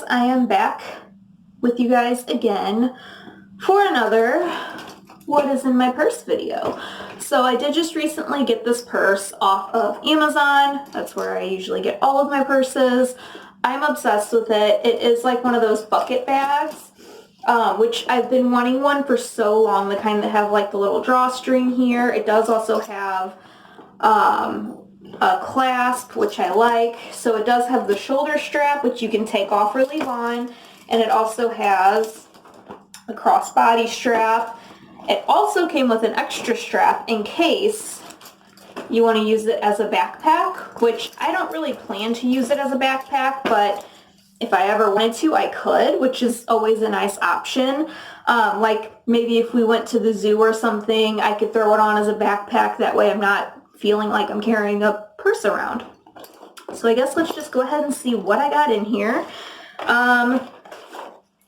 I am back with you guys again for another what is in my purse video. So I did just recently get this purse off of Amazon. That's where I usually get all of my purses. I'm obsessed with it. It is like one of those bucket bags, which I've been wanting one for so long, the kind that have like the little drawstring here. It does also have a clasp, which I like. So it does have the shoulder strap, which you can take off or leave on, and it also has a crossbody strap. It also came with an extra strap in case you want to use it as a backpack, which I don't really plan to use it as a backpack, but if I ever wanted to, I could, which is always a nice option. Like maybe if we went to the zoo or something, I could throw it on as a backpack. That way I'm not feeling like I'm carrying a purse around. So I guess let's just go ahead and see what I got in here.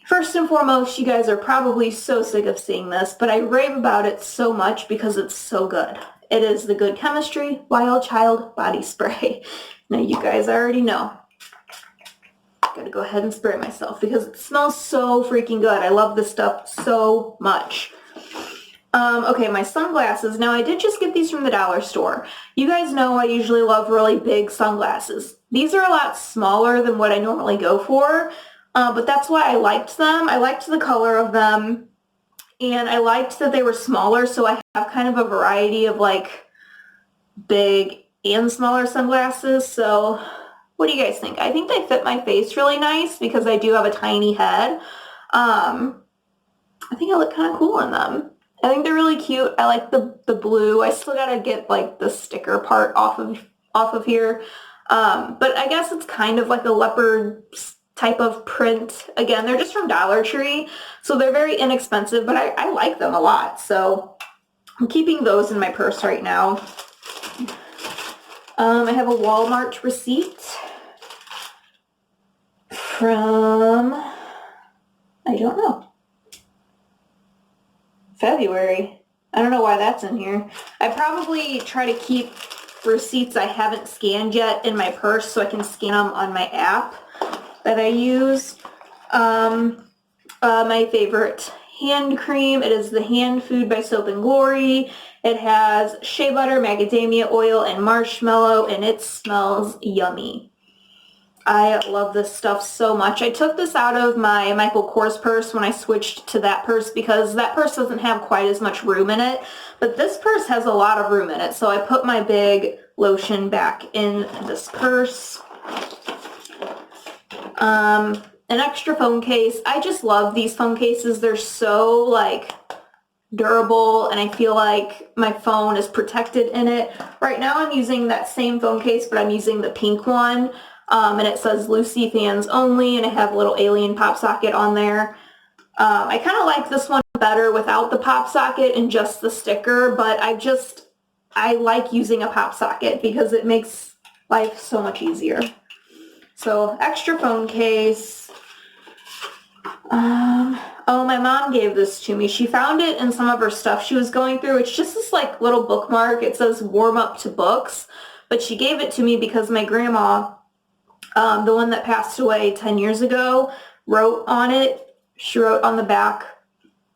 First and foremost, you guys are probably so sick of seeing this, but I rave about it so much because it's so good. It is the Good Chemistry Wild Child Body Spray. Now you guys already know. Gotta go ahead and spray myself because it smells so freaking good. I love this stuff so much. Okay, my sunglasses. Now I did just get these from the dollar store. You guys know I usually love really big sunglasses. These are a lot smaller than what I normally go for, but that's why I liked them. I liked the color of them, and I liked that they were smaller, so I have kind of a variety of like big and smaller sunglasses. So what do you guys think? I think they fit my face really nice because I do have a tiny head. I think I look kind of cool in them. I think they're really cute. I like the blue. I still gotta get like the sticker part off of here. But I guess it's kind of like a leopard type of print. Again, they're just from Dollar Tree, so they're very inexpensive, but I like them a lot. So I'm keeping those in my purse right now. I have a Walmart receipt from, I don't know, February. I don't know why that's in here. I probably try to keep receipts I haven't scanned yet in my purse so I can scan them on my app that I use. My favorite hand cream. It is the Hand Food by Soap and Glory. It has shea butter, macadamia oil, and marshmallow, and it smells yummy. I love this stuff so much. I took this out of my Michael Kors purse when I switched to that purse because that purse doesn't have quite as much room in it, but this purse has a lot of room in it, so I put my big lotion back in this purse. An extra phone case. I just love these phone cases. They're so like durable, and I feel like my phone is protected in it. Right now I'm using that same phone case, but I'm using the pink one. And it says Lucy fans only, and I have a little alien pop socket on there. I kind of like this one better without the pop socket and just the sticker, but I like using a pop socket because it makes life so much easier. So extra phone case. Oh, my mom gave this to me. She found it in some of her stuff she was going through. It's just this like little bookmark. It says warm up to books, but she gave it to me because my grandma, the one that passed away 10 years ago, wrote on it. She wrote on the back,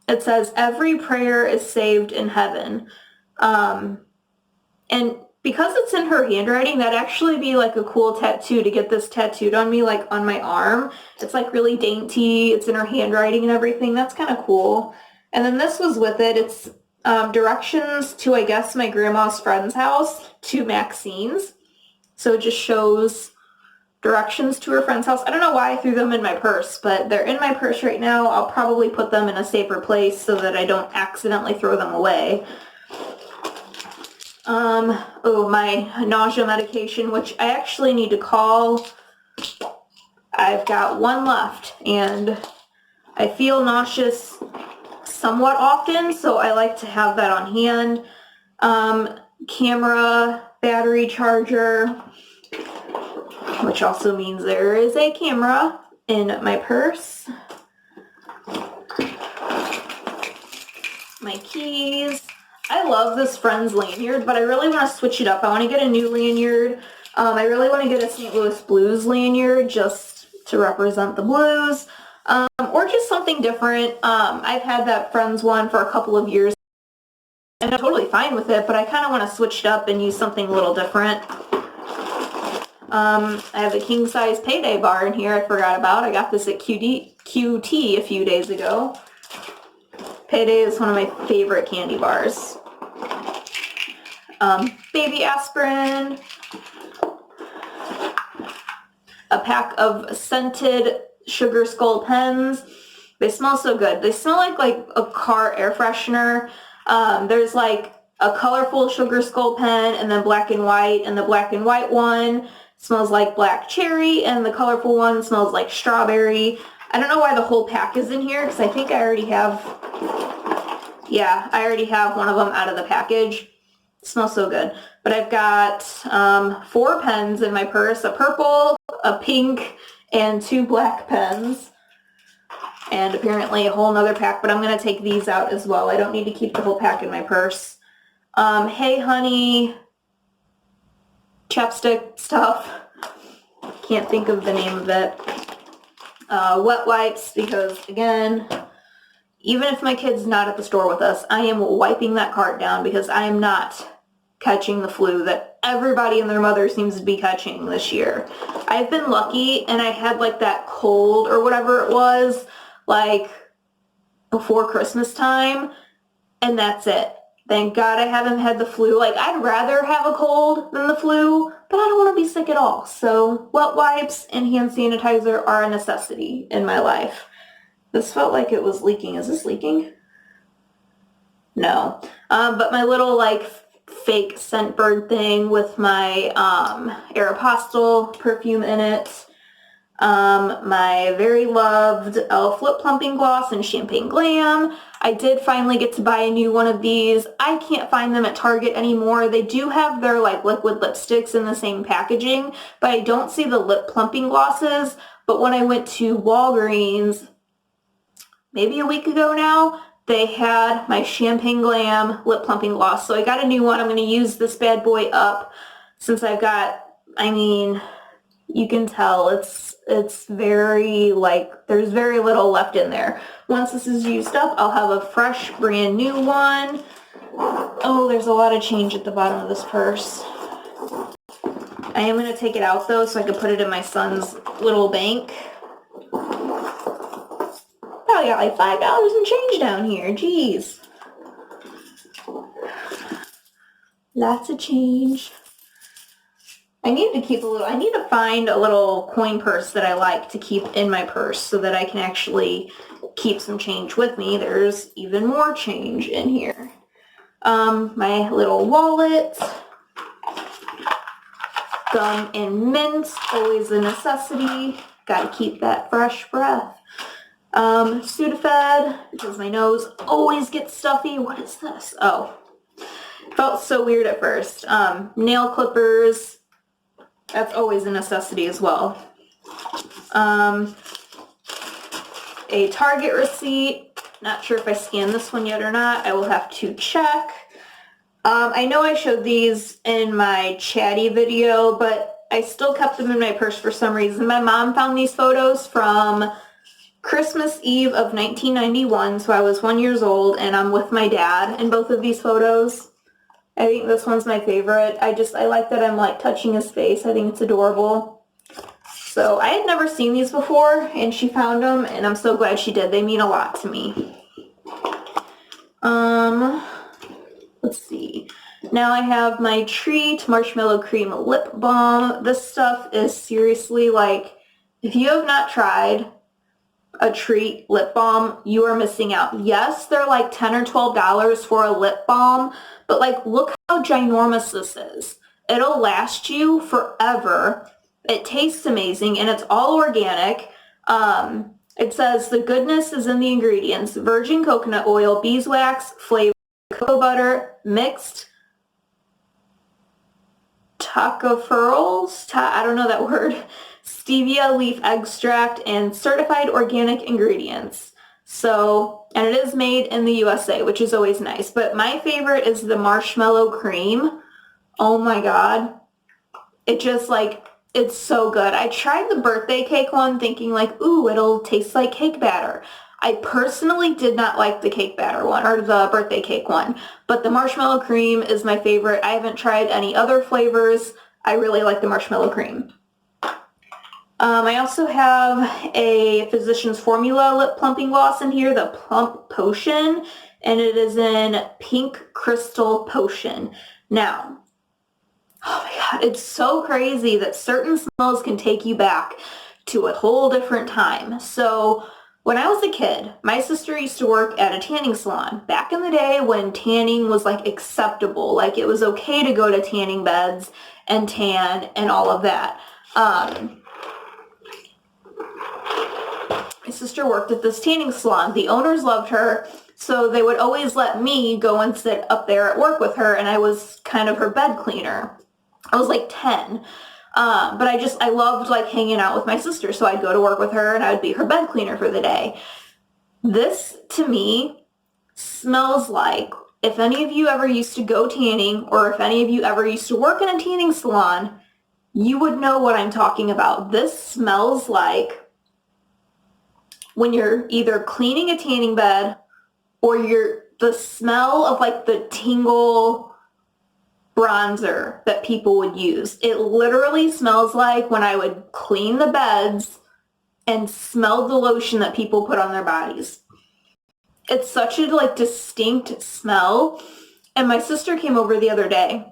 it says, "Every prayer is saved in heaven." And because it's in her handwriting, that'd actually be like a cool tattoo to get this tattooed on me, like on my arm. It's like really dainty. It's in her handwriting and everything. That's kind of cool. And then this was with it. It's directions to, I guess, my grandma's friend's house to Maxine's. So it just shows directions to her friend's house. I don't know why I threw them in my purse, but they're in my purse right now. I'll probably put them in a safer place so that I don't accidentally throw them away. Oh, my nausea medication, which I actually need to call. I've got one left, and I feel nauseous somewhat often, so I like to have that on hand. Camera, battery charger, which also means there is a camera in my purse. My keys. I love this Friends lanyard, but I really want to switch it up. I want to get a new lanyard. I really want to get a St. Louis Blues lanyard just to represent the blues, or just something different. I've had that Friends one for a couple of years, and I'm totally fine with it, but I kind of want to switch it up and use something a little different. I have a king size payday bar in here I forgot about. I got this at QT a few days ago. Payday is one of my favorite candy bars. Baby aspirin, a pack of scented sugar skull pens. They smell so good. They smell like a car air freshener. There's like a colorful sugar skull pen and then black and white, and the black and white one smells like black cherry and the colorful one smells like strawberry. I don't know why the whole pack is in here because I think I already have, yeah, I already have one of them out of the package. It smells so good. But I've got 4 pens in my purse, a purple, a pink, and 2 black pens. And apparently a whole nother pack, but I'm going to take these out as well. I don't need to keep the whole pack in my purse. Hey Honey chapstick stuff. Can't think of the name of it. Wet wipes, because again, even if my kid's not at the store with us, I am wiping that cart down because I am not catching the flu that everybody and their mother seems to be catching this year. I've been lucky and I had like that cold or whatever it was like before Christmas time, and that's it. Thank God I haven't had the flu. Like, I'd rather have a cold than the flu, but I don't want to be sick at all. So wet wipes and hand sanitizer are a necessity in my life. This felt like it was leaking. Is this leaking? No. But my little like fake scent bird thing with my Aeropostale perfume in it. My very loved e.l.f. lip plumping gloss and Champagne Glam. I did finally get to buy a new one of these. I can't find them at Target anymore. They do have their like liquid lipsticks in the same packaging, but I don't see the lip plumping glosses. But when I went to Walgreens maybe a week ago now, they had my Champagne Glam lip plumping gloss. So I got a new one. I'm going to use this bad boy up since I've got, I mean, you can tell it's very like there's very little left in there. Once this is used up, I'll have a fresh brand new one. Oh, there's a lot of change at the bottom of this purse. I am going to take it out though so I can put it in my son's little bank. Probably got like $5 in change down here. Jeez. Lots of change. I need to find a little coin purse that I like to keep in my purse so that I can actually keep some change with me. There's even more change in here. My little wallet. Gum and mint, always a necessity. Gotta keep that fresh breath. Sudafed, because my nose always gets stuffy. What is this? Oh, felt so weird at first. Nail clippers. That's always a necessity as well. A Target receipt. Not sure if I scanned this one yet or not. I will have to check. I know I showed these in my chatty video, but I still kept them in my purse for some reason. My mom found these photos from Christmas Eve of 1991, so I was 1 year old, and I'm with my dad in both of these photos. I think this one's my favorite. I like that I'm like touching his face. I think it's adorable. So I had never seen these before and she found them and I'm so glad she did. They mean a lot to me. Let's see. Now I have my Treat Marshmallow Cream Lip Balm. This stuff is seriously like, if you have not tried a Treat lip balm, you are missing out. Yes, they're like $10 or $12 for a lip balm, but like look how ginormous this is. It'll last you forever. It tastes amazing and it's all organic. It says the goodness is in the ingredients: virgin coconut oil, beeswax, flavored cocoa butter, mixed tocopherols, I don't know that word, stevia leaf extract, and certified organic ingredients. So, and it is made in the USA, which is always nice. But my favorite is the marshmallow cream. Oh my God. It just like It's so good. I tried the birthday cake one thinking like, ooh, it'll taste like cake batter. I personally did not like the cake batter one or the birthday cake one, but the marshmallow cream is my favorite. I haven't tried any other flavors. I really like the marshmallow cream. I also have a Physicians Formula lip plumping gloss in here, the Plump Potion, and it is in Pink Crystal Potion. Now, oh my god, it's so crazy that certain smells can take you back to a whole different time. So when I was a kid, my sister used to work at a tanning salon back in the day when tanning was like acceptable. Like it was okay to go to tanning beds and tan and all of that. My sister worked at this tanning salon. The owners loved her, so they would always let me go and sit up there at work with her, and I was kind of her bed cleaner. I was like 10, but I loved like hanging out with my sister, so I'd go to work with her and I would be her bed cleaner for the day. This, to me, smells like, if any of you ever used to go tanning, or if any of you ever used to work in a tanning salon, you would know what I'm talking about. This smells like when you're either cleaning a tanning bed or the smell of like the tingle bronzer that people would use. It literally smells like when I would clean the beds and smell the lotion that people put on their bodies. It's such a like distinct smell. And my sister came over the other day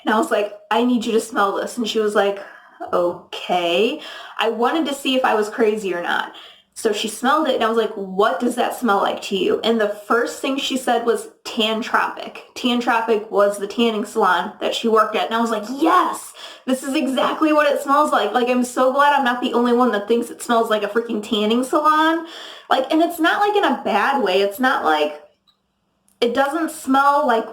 and I was like, I need you to smell this. And she was like, okay. I wanted to see if I was crazy or not. So she smelled it and I was like, what does that smell like to you? And the first thing she said was Tan Tropic. Tan Tropic was the tanning salon that she worked at. And I was like, yes, this is exactly what it smells like. Like, I'm so glad I'm not the only one that thinks it smells like a freaking tanning salon. Like, and it's not like in a bad way. It's not like, it doesn't smell like,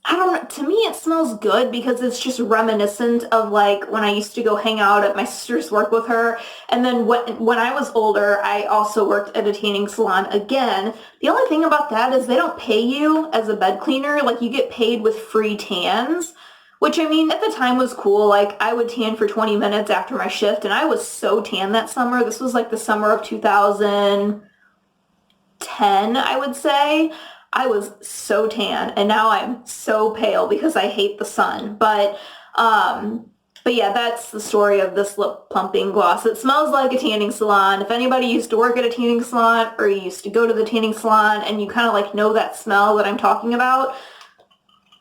I don't know, to me it smells good because it's just reminiscent of like when I used to go hang out at my sister's work with her. And then when I was older, I also worked at a tanning salon again. The only thing about that is they don't pay you as a bed cleaner. Like you get paid with free tans, which I mean at the time was cool. Like I would tan for 20 minutes after my shift and I was so tan that summer. This was like the summer of 2010, I would say. I was so tan and now I'm so pale because I hate the sun. But yeah, that's the story of this lip plumping gloss. It smells like a tanning salon. If anybody used to work at a tanning salon or you used to go to the tanning salon and you kind of like know that smell that I'm talking about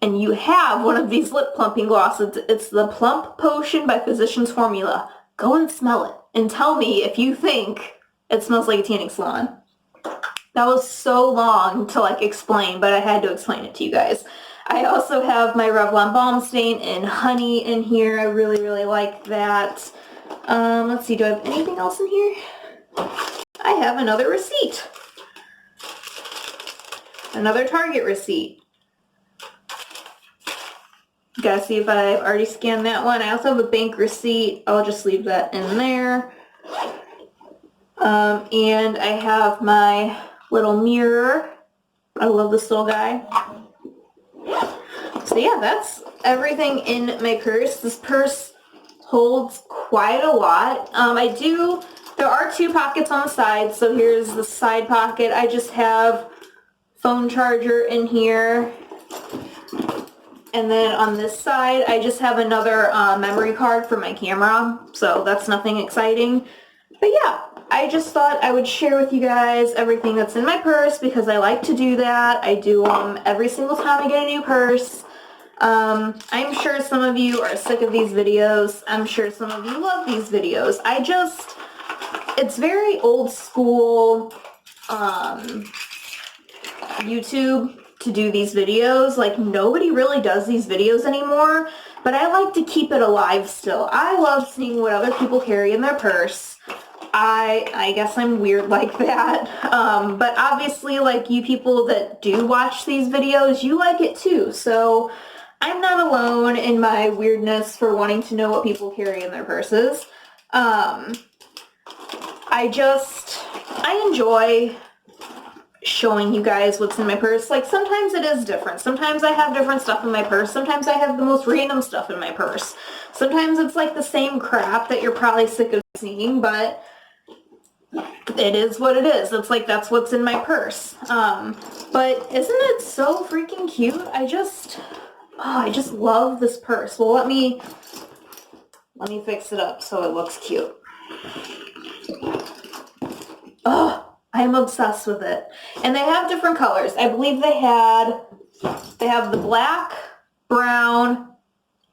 and you have one of these lip plumping glosses, it's the Plump Potion by Physicians Formula. Go and smell it and tell me if you think it smells like a tanning salon. That was so long to like explain, but I had to explain it to you guys. I also have my Revlon Balm Stain in Honey in here. I really, really like that. Let's see, do I have anything else in here? I have another receipt. Another Target receipt. Gotta see if I've already scanned that one. I also have a bank receipt. I'll just leave that in there. And I have my little mirror. I love this little guy. So yeah, that's everything in my purse. This purse holds quite a lot. There are two pockets on the side. So here's the side pocket. I just have phone charger in here. And then on this side, I just have another memory card for my camera. So that's nothing exciting. But yeah, I just thought I would share with you guys everything that's in my purse because I like to do that. I do them every single time I get a new purse. I'm sure some of you are sick of these videos. I'm sure some of you love these videos. It's very old school YouTube to do these videos. Like nobody really does these videos anymore, but I like to keep it alive still. I love seeing what other people carry in their purse. I guess I'm weird like that. But obviously, like you people that do watch these videos, you like it too. So I'm not alone in my weirdness for wanting to know what people carry in their purses. I enjoy showing you guys what's in my purse. Like sometimes it is different. Sometimes I have different stuff in my purse. Sometimes I have the most random stuff in my purse. Sometimes it's like the same crap that you're probably sick of seeing, but it is what it is. It's like that's what's in my purse. But isn't it so freaking cute? I just love this purse. Well, let me fix it up so it looks cute. Oh, I am obsessed with it. And they have different colors. I believe they have the black, brown,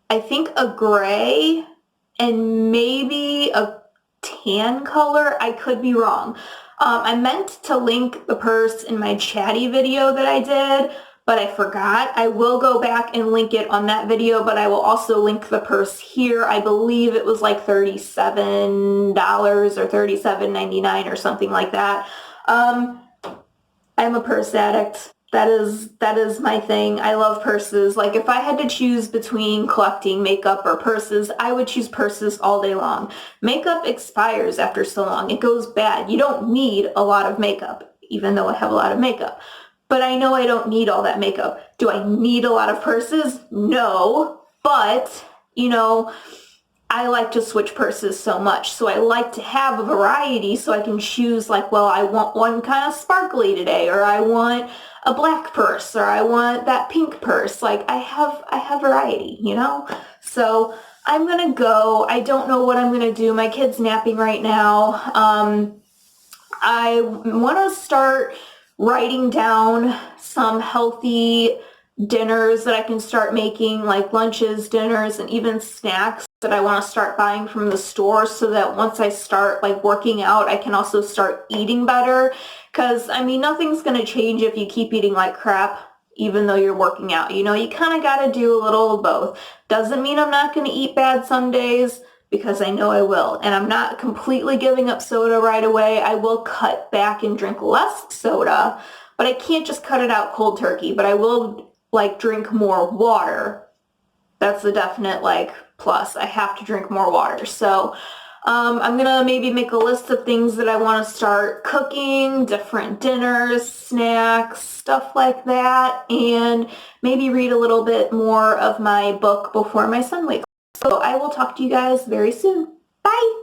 I think a gray, and maybe a tan color. I could be wrong. I meant to link the purse in my chatty video that I did, but I forgot. I will go back and link it on that video, but I will also link the purse here. I believe it was like $37 or $37.99 or something like that. I'm a purse addict. That is my thing. I love purses. Like if I had to choose between collecting makeup or purses, I would choose purses all day long. Makeup expires after so long. It goes bad. You don't need a lot of makeup, even though I have a lot of makeup. But I know I don't need all that makeup. Do I need a lot of purses? No. But, you know, I like to switch purses so much. So I like to have a variety so I can choose like, well, I want one kind of sparkly today, or I want a black purse, or I want that pink purse. Like I have variety, you know? So I'm gonna go. I don't know what I'm gonna do. My kid's napping right now. I want to start writing down some healthy dinners that I can start making, like lunches, dinners, and even snacks that I want to start buying from the store, so that once I start like working out, I can also start eating better. Because I mean, nothing's going to change if you keep eating like crap, even though you're working out. You know, you kind of got to do a little of both. Doesn't mean I'm not going to eat bad some days, because I know I will. And I'm not completely giving up soda right away. I will cut back and drink less soda, but I can't just cut it out cold turkey. But I will like drink more water. That's a definite like plus. I have to drink more water. So I'm gonna maybe make a list of things that I want to start cooking, different dinners, snacks, stuff like that, and maybe read a little bit more of my book before my son wakes up. So I will talk to you guys very soon. Bye!